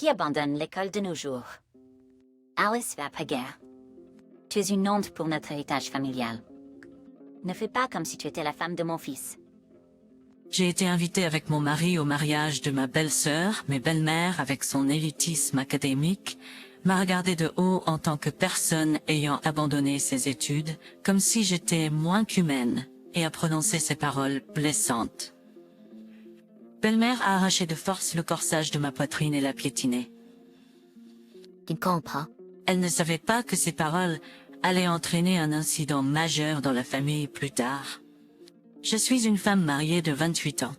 qui abandonne l'école de nos jours. Alice Vapaguer. Tu es une honte pour notre héritage familial. Ne fais pas comme si tu étais la femme de mon fils. J'ai été invitée avec mon mari au mariage de ma belle-sœur, mais belle-mère, avec son élitisme académique, m'a regardée de haut en tant que personne ayant abandonné ses études, comme si j'étais moins qu'humaine, et a prononcé ces paroles blessantes. Belle-mère a arraché de force le corsage de ma poitrine et l'a piétiné. Tu ne comprends? Elle ne savait pas que ces paroles allaient entraîner un incident majeur dans la famille plus tard. Je suis une femme mariée de 28 ans.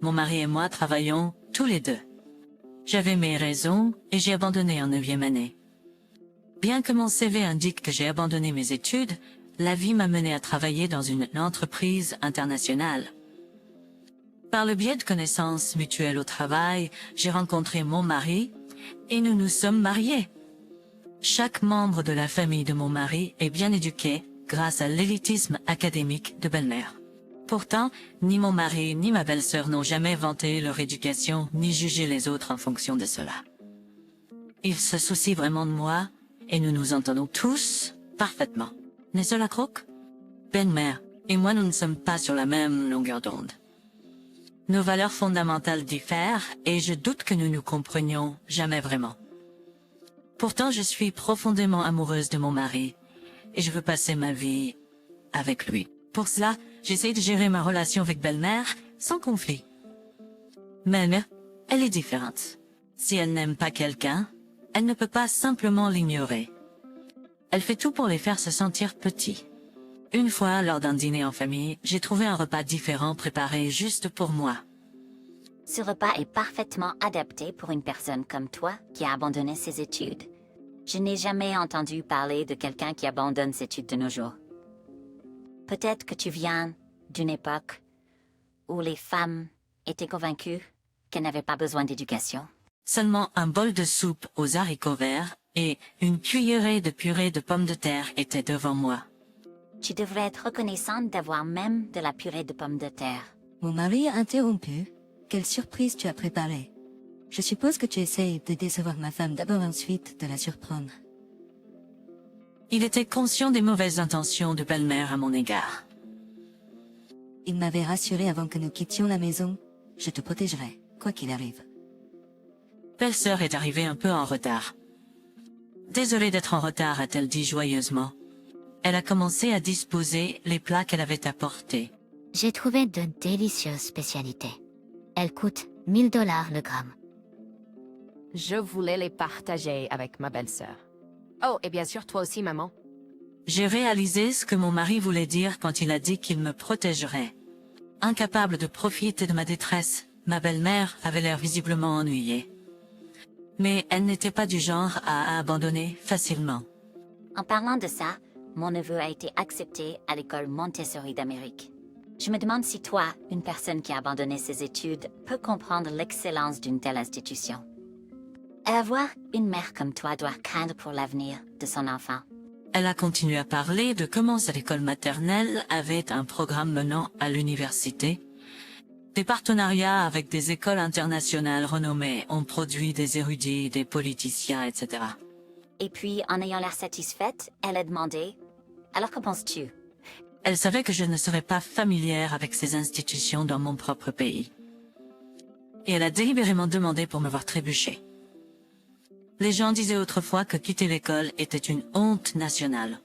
Mon mari et moi travaillons tous les deux. J'avais mes raisons et j'ai abandonné en 9e année. Bien que mon CV indique que j'ai abandonné mes études, la vie m'a menée à travailler dans une entreprise internationale. Par le biais de connaissances mutuelles au travail, j'ai rencontré mon mari et nous nous sommes mariés. Chaque membre de la famille de mon mari est bien éduqué grâce à l'élitisme académique de belle-mère. Pourtant, ni mon mari ni ma belle-sœur n'ont jamais vanté leur éducation ni jugé les autres en fonction de cela. Ils se soucient vraiment de moi et nous nous entendons tous parfaitement. N'est-ce cela croque? Belle-mère et moi nous ne sommes pas sur la même longueur d'onde. Nos valeurs fondamentales diffèrent et je doute que nous nous comprenions jamais vraiment. Pourtant, je suis profondément amoureuse de mon mari et je veux passer ma vie avec lui. Pour cela, j'essaie de gérer ma relation avec belle-mère sans conflit. Belle-mère, elle est différente. Si elle n'aime pas quelqu'un, elle ne peut pas simplement l'ignorer. Elle fait tout pour les faire se sentir petits. Une fois, lors d'un dîner en famille, j'ai trouvé un repas différent préparé juste pour moi. Ce repas est parfaitement adapté pour une personne comme toi qui a abandonné ses études. Je n'ai jamais entendu parler de quelqu'un qui abandonne ses études de nos jours. Peut-être que tu viens d'une époque où les femmes étaient convaincues qu'elles n'avaient pas besoin d'éducation. Seulement un bol de soupe aux haricots verts et une cuillerée de purée de pommes de terre étaient devant moi. Tu devrais être reconnaissante d'avoir même de la purée de pommes de terre. Mon mari a interrompu. Quelle surprise tu as préparée. Je suppose que tu essayes de décevoir ma femme d'abord ensuite de la surprendre. Il était conscient des mauvaises intentions de belle-mère à mon égard. Il m'avait rassuré avant que nous quittions la maison. Je te protégerai, quoi qu'il arrive. Belle-sœur est arrivée un peu en retard. Désolée d'être en retard, a-t-elle dit joyeusement. Elle a commencé à disposer les plats qu'elle avait apportés. J'ai trouvé de délicieuses spécialités. Elles coûtent $1000 le gramme. Je voulais les partager avec ma belle-sœur. Oh, et bien sûr, toi aussi, maman. J'ai réalisé ce que mon mari voulait dire quand il a dit qu'il me protégerait. Incapable de profiter de ma détresse, ma belle-mère avait l'air visiblement ennuyée. Mais elle n'était pas du genre à abandonner facilement. En parlant de ça, mon neveu a été accepté à l'école Montessori d'Amérique. Je me demande si toi, une personne qui a abandonné ses études, peut comprendre l'excellence d'une telle institution. Avoir une mère comme toi doit craindre pour l'avenir de son enfant. Elle a continué à parler de comment cette école maternelle avait un programme menant à l'université. Des partenariats avec des écoles internationales renommées ont produit des érudits, des politiciens, etc. Et puis, en ayant l'air satisfaite, elle a demandé « Alors que penses-tu » Elle savait que je ne serais pas familière avec ces institutions dans mon propre pays. Et elle a délibérément demandé pour me voir trébucher. Les gens disaient autrefois que quitter l'école était une honte nationale.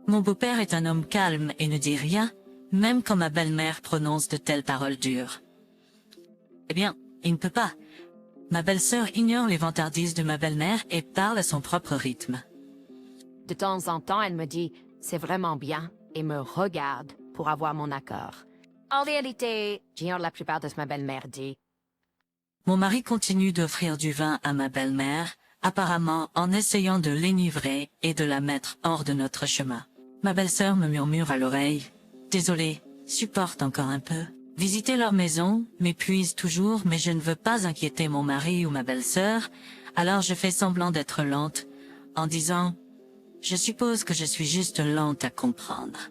Mon beau-père est un homme calme et ne dit rien, même quand ma belle-mère prononce de telles paroles dures. Eh bien, il ne peut pas. Ma belle-sœur ignore les vantardises de ma belle-mère et parle à son propre rythme. De temps en temps, elle me dit « c'est vraiment bien » et me regarde pour avoir mon accord. En réalité, j'ignore la plupart de ce que ma belle-mère dit. Mon mari continue d'offrir du vin à ma belle-mère, apparemment en essayant de l'énivrer et de la mettre hors de notre chemin. Ma belle-sœur me murmure à l'oreille « Désolée, supporte encore un peu. Visiter leur maison m'épuise toujours, mais je ne veux pas inquiéter mon mari ou ma belle-sœur, alors je fais semblant d'être lente, en disant « Je suppose que je suis juste lente à comprendre. »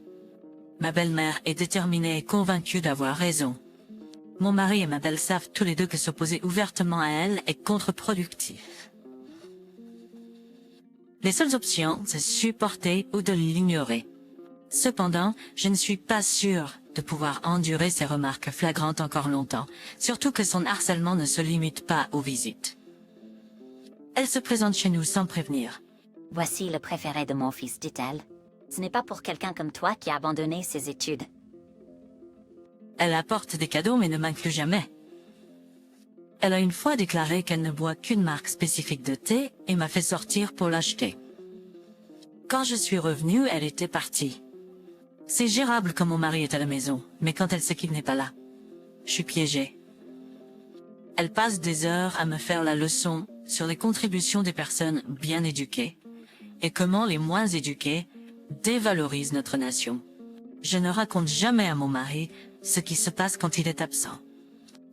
Ma belle-mère est déterminée et convaincue d'avoir raison. Mon mari et ma belle savent tous les deux que s'opposer ouvertement à elle est contre-productif. Les seules options, c'est supporter ou de l'ignorer. Cependant, je ne suis pas sûre de pouvoir endurer ces remarques flagrantes encore longtemps, surtout que son harcèlement ne se limite pas aux visites. Elle se présente chez nous sans prévenir. Voici le préféré de mon fils, dit-elle. Ce n'est pas pour quelqu'un comme toi qui a abandonné ses études. Elle apporte des cadeaux mais ne m'inclut jamais. Elle a une fois déclaré qu'elle ne boit qu'une marque spécifique de thé et m'a fait sortir pour l'acheter. Quand je suis revenue, elle était partie. C'est gérable quand mon mari est à la maison, mais quand elle sait qu'il n'est pas là, je suis piégée. Elle passe des heures à me faire la leçon sur les contributions des personnes bien éduquées et comment les moins éduquées dévalorisent notre nation. Je ne raconte jamais à mon mari ce qui se passe quand il est absent.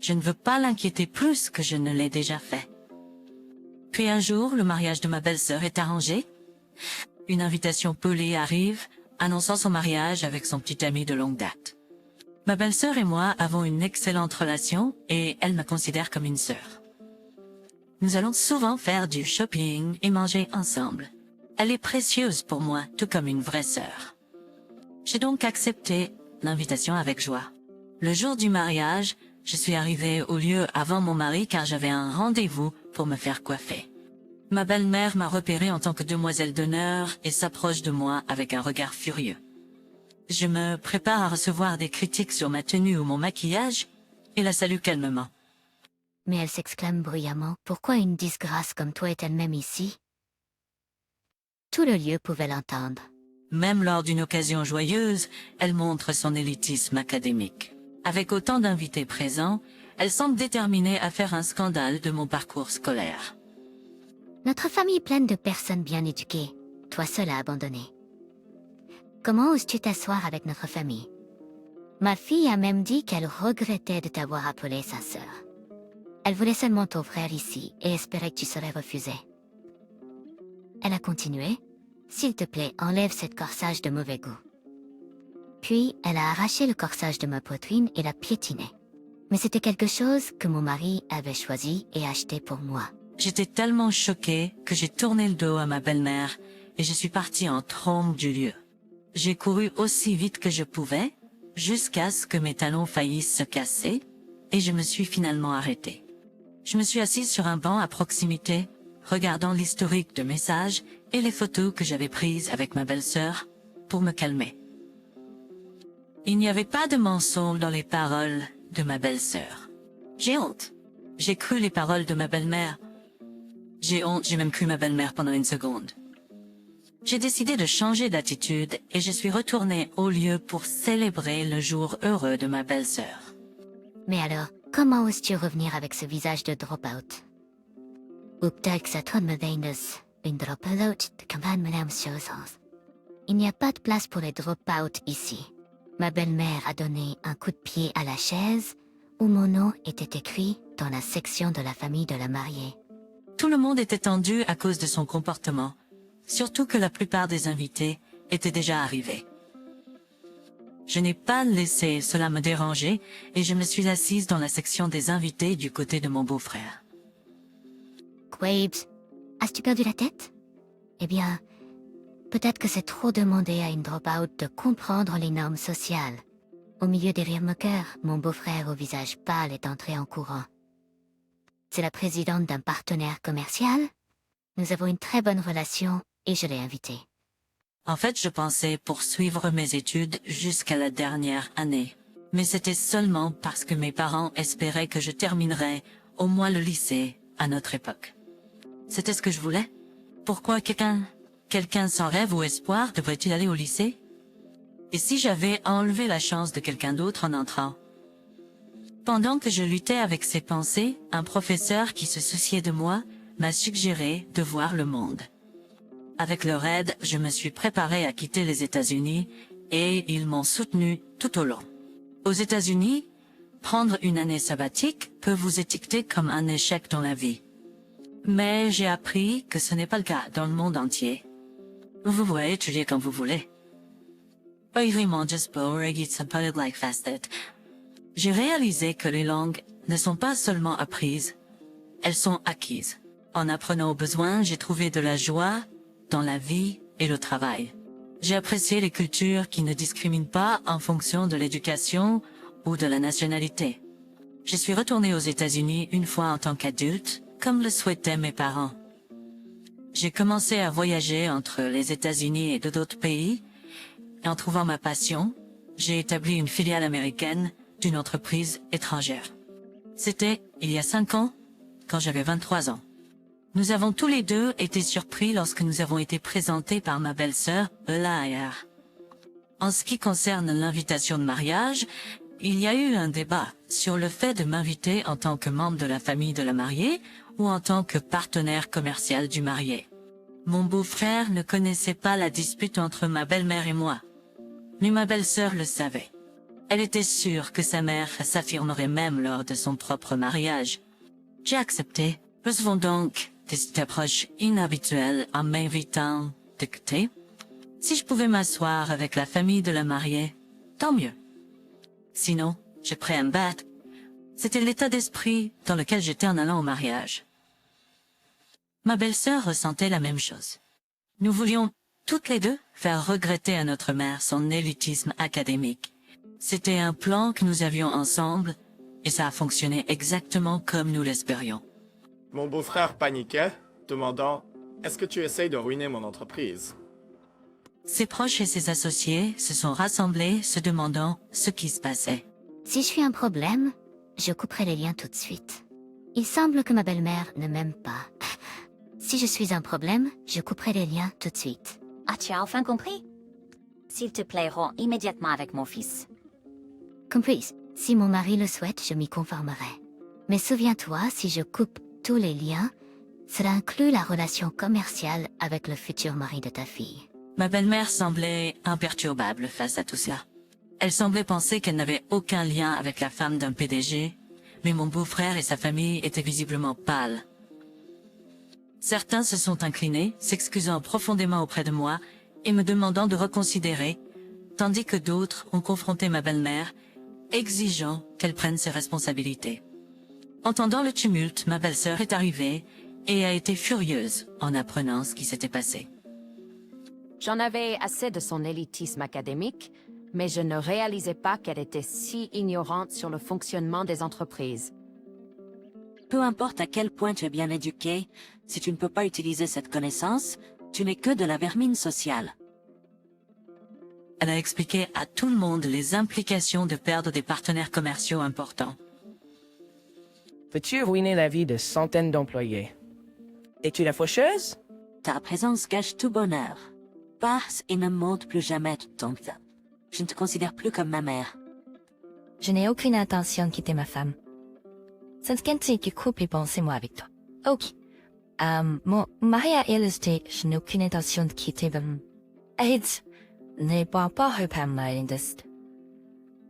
Je ne veux pas l'inquiéter plus que je ne l'ai déjà fait. Puis un jour, le mariage de ma belle-sœur est arrangé. Une invitation pelée arrive, annonçant son mariage avec son petit ami de longue date. Ma belle-sœur et moi avons une excellente relation et elle me considère comme une sœur. Nous allons souvent faire du shopping et manger ensemble. Elle est précieuse pour moi, tout comme une vraie sœur. J'ai donc accepté l'invitation avec joie. Le jour du mariage, je suis arrivée au lieu avant mon mari car j'avais un rendez-vous pour me faire coiffer. Ma belle-mère m'a repérée en tant que demoiselle d'honneur et s'approche de moi avec un regard furieux. Je me prépare à recevoir des critiques sur ma tenue ou mon maquillage et la salue calmement. Mais elle s'exclame bruyamment. Pourquoi une disgrâce comme toi est elle-même ici? Tout le lieu pouvait l'entendre. Même lors d'une occasion joyeuse, elle montre son élitisme académique. Avec autant d'invités présents, elle semble déterminée à faire un scandale de mon parcours scolaire. Notre famille pleine de personnes bien éduquées. Toi seule a abandonné. Comment oses-tu t'asseoir avec notre famille? Ma fille a même dit qu'elle regrettait de t'avoir appelé sa sœur. Elle voulait seulement ton frère ici et espérait que tu serais refusé. Elle a continué. S'il te plaît, enlève cette corsage de mauvais goût. Puis, elle a arraché le corsage de ma poitrine et l'a piétiné. Mais c'était quelque chose que mon mari avait choisi et acheté pour moi. J'étais tellement choquée que j'ai tourné le dos à ma belle-mère et je suis partie en trombe du lieu. J'ai couru aussi vite que je pouvais, jusqu'à ce que mes talons faillissent se casser, et je me suis finalement arrêtée. Je me suis assise sur un banc à proximité, regardant l'historique de messages et les photos que j'avais prises avec ma belle-sœur pour me calmer. Il n'y avait pas de mensonge dans les paroles de ma belle-sœur. J'ai honte. J'ai cru les paroles de ma belle-mère. J'ai honte, j'ai même cru ma belle-mère pendant une seconde. J'ai décidé de changer d'attitude et je suis retournée au lieu pour célébrer le jour heureux de ma belle-sœur. Mais alors, comment oses-tu revenir avec ce visage de drop-out? Une drop-out de campagne, madame Chosans. Il n'y a pas de place pour les drop-out ici. Ma belle-mère a donné un coup de pied à la chaise où mon nom était écrit dans la section de la famille de la mariée. Tout le monde était tendu à cause de son comportement, surtout que la plupart des invités étaient déjà arrivés. Je n'ai pas laissé cela me déranger et je me suis assise dans la section des invités du côté de mon beau-frère. Quabes, as-tu perdu la tête? Eh bien, peut-être que c'est trop demander à une drop-out de comprendre les normes sociales. Au milieu des rires moqueurs, mon beau-frère au visage pâle est entré en courant. C'est la présidente d'un partenaire commercial. Nous avons une très bonne relation et je l'ai invitée. En fait, je pensais poursuivre mes études jusqu'à la dernière année. Mais c'était seulement parce que mes parents espéraient que je terminerais au moins le lycée à notre époque. C'était ce que je voulais. Pourquoi quelqu'un sans rêve ou espoir devrait-il aller au lycée? Et si j'avais enlevé la chance de quelqu'un d'autre en entrant? Pendant que je luttais avec ces pensées, un professeur qui se souciait de moi m'a suggéré de voir le monde. Avec leur aide, je me suis préparée à quitter les États-Unis et ils m'ont soutenu tout au long. Aux États-Unis, prendre une année sabbatique peut vous étiqueter comme un échec dans la vie. Mais j'ai appris que ce n'est pas le cas dans le monde entier. Vous pouvez étudier quand vous voulez. J'ai réalisé que les langues ne sont pas seulement apprises, elles sont acquises. En apprenant au besoin, j'ai trouvé de la joie dans la vie et le travail. J'ai apprécié les cultures qui ne discriminent pas en fonction de l'éducation ou de la nationalité. Je suis retournée aux États-Unis une fois en tant qu'adulte, comme le souhaitaient mes parents. J'ai commencé à voyager entre les États-Unis et d'autres pays, et en trouvant ma passion, j'ai établi une filiale américaine d'une entreprise étrangère. C'était il y a 5 ans, quand j'avais 23 ans. Nous avons tous les deux été surpris lorsque nous avons été présentés par ma belle-sœur, Elia. En ce qui concerne l'invitation de mariage, il y a eu un débat sur le fait de m'inviter en tant que membre de la famille de la mariée ou en tant que partenaire commercial du marié. Mon beau-frère ne connaissait pas la dispute entre ma belle-mère et moi, mais ma belle-sœur le savait. Elle était sûre que sa mère s'affirmerait même lors de son propre mariage. J'ai accepté. Recevons donc cette approche inhabituelle en m'invitant de côté. Si je pouvais m'asseoir avec la famille de la mariée, tant mieux. Sinon, je prends un bain. C'était l'état d'esprit dans lequel j'étais en allant au mariage. Ma belle-sœur ressentait la même chose. Nous voulions, toutes les deux, faire regretter à notre mère son élitisme académique. C'était un plan que nous avions ensemble, et ça a fonctionné exactement comme nous l'espérions. Mon beau-frère paniquait, demandant « Est-ce que tu essayes de ruiner mon entreprise ?» Ses proches et ses associés se sont rassemblés se demandant ce qui se passait. Si je suis un problème, je couperai les liens tout de suite. Il semble que ma belle-mère ne m'aime pas. Si je suis un problème, je couperai les liens tout de suite. Ah, tu as enfin compris? S'il te plaît, romps immédiatement avec mon fils. Compris, si mon mari le souhaite, je m'y conformerai. Mais souviens-toi, si je coupe tous les liens, cela inclut la relation commerciale avec le futur mari de ta fille. Ma belle-mère semblait imperturbable face à tout cela. Elle semblait penser qu'elle n'avait aucun lien avec la femme d'un PDG, mais mon beau-frère et sa famille étaient visiblement pâles. Certains se sont inclinés, s'excusant profondément auprès de moi et me demandant de reconsidérer, tandis que d'autres ont confronté ma belle-mère, exigeant qu'elle prenne ses responsabilités. Entendant le tumulte, ma belle-sœur est arrivée et a été furieuse en apprenant ce qui s'était passé. J'en avais assez de son élitisme académique, mais je ne réalisais pas qu'elle était si ignorante sur le fonctionnement des entreprises. Peu importe à quel point tu es bien éduqué, si tu ne peux pas utiliser cette connaissance, tu n'es que de la vermine sociale. Elle a expliqué à tout le monde les implications de perdre des partenaires commerciaux importants. Peux-tu ruiner la vie de centaines d'employés? Es-tu la faucheuse? Ta présence cache tout bonheur. Passe et ne monte plus jamais ton temps. Je ne te considère plus comme ma mère. Je n'ai aucune intention de quitter ma femme. Sans que couple pensez-moi avec toi. Ok. Mon mari a illustré, je n'ai aucune intention de quitter ma... Aids, ne pas repammer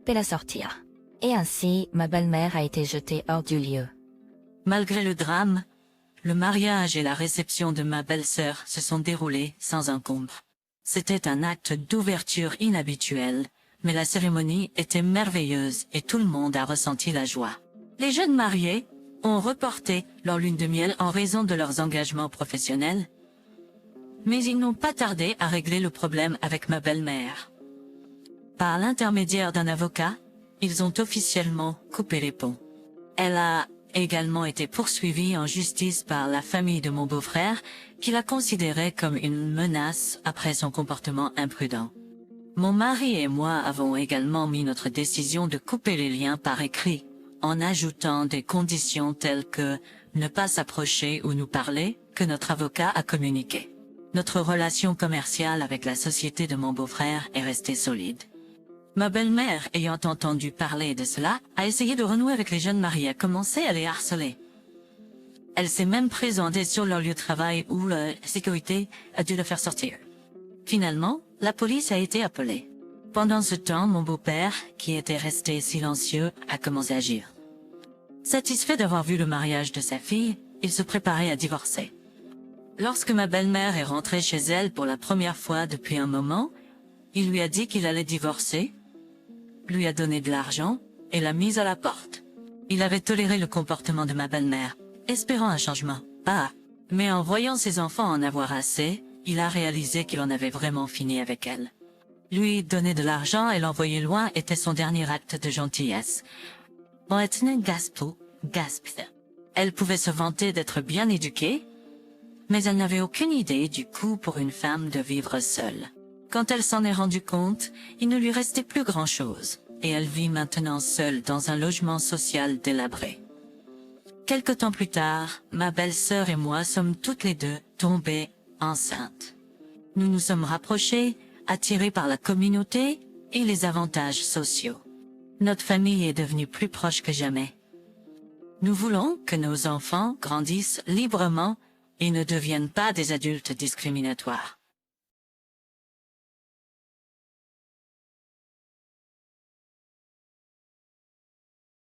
la sortir. Et ainsi, ma belle-mère a été jetée hors du lieu. Malgré le drame, le mariage et la réception de ma belle-sœur se sont déroulés sans encombre. C'était un acte d'ouverture inhabituel, mais la cérémonie était merveilleuse et tout le monde a ressenti la joie. Les jeunes mariés ont reporté leur lune de miel en raison de leurs engagements professionnels, mais ils n'ont pas tardé à régler le problème avec ma belle-mère. Par l'intermédiaire d'un avocat, ils ont officiellement coupé les ponts. Elle a également été poursuivie en justice par la famille de mon beau-frère, qui la considérait comme une menace après son comportement imprudent. Mon mari et moi avons également mis notre décision de couper les liens par écrit, en ajoutant des conditions telles que ne pas s'approcher ou nous parler, que notre avocat a communiqué. Notre relation commerciale avec la société de mon beau-frère est restée solide. Ma belle-mère, ayant entendu parler de cela, a essayé de renouer avec les jeunes mariés, a commencé à les harceler. Elle s'est même présentée sur leur lieu de travail où la sécurité a dû le faire sortir. Finalement, la police a été appelée. Pendant ce temps, mon beau-père, qui était resté silencieux, a commencé à agir. Satisfait d'avoir vu le mariage de sa fille, il se préparait à divorcer. Lorsque ma belle-mère est rentrée chez elle pour la première fois depuis un moment, il lui a dit qu'il allait divorcer, lui a donné de l'argent et l'a mise à la porte. Il avait toléré le comportement de ma belle-mère, espérant un changement. Mais en voyant ses enfants en avoir assez, il a réalisé qu'il en avait vraiment fini avec elle. Lui donner de l'argent et l'envoyer loin était son dernier acte de gentillesse. Elle pouvait se vanter d'être bien éduquée, mais elle n'avait aucune idée du coût pour une femme de vivre seule. Quand elle s'en est rendue compte, il ne lui restait plus grand-chose, et elle vit maintenant seule dans un logement social délabré. Quelque temps plus tard, ma belle-sœur et moi sommes toutes les deux tombées enceintes. Nous nous sommes rapprochés, attirés par la communauté et les avantages sociaux. Notre famille est devenue plus proche que jamais. Nous voulons que nos enfants grandissent librement et ne deviennent pas des adultes discriminatoires.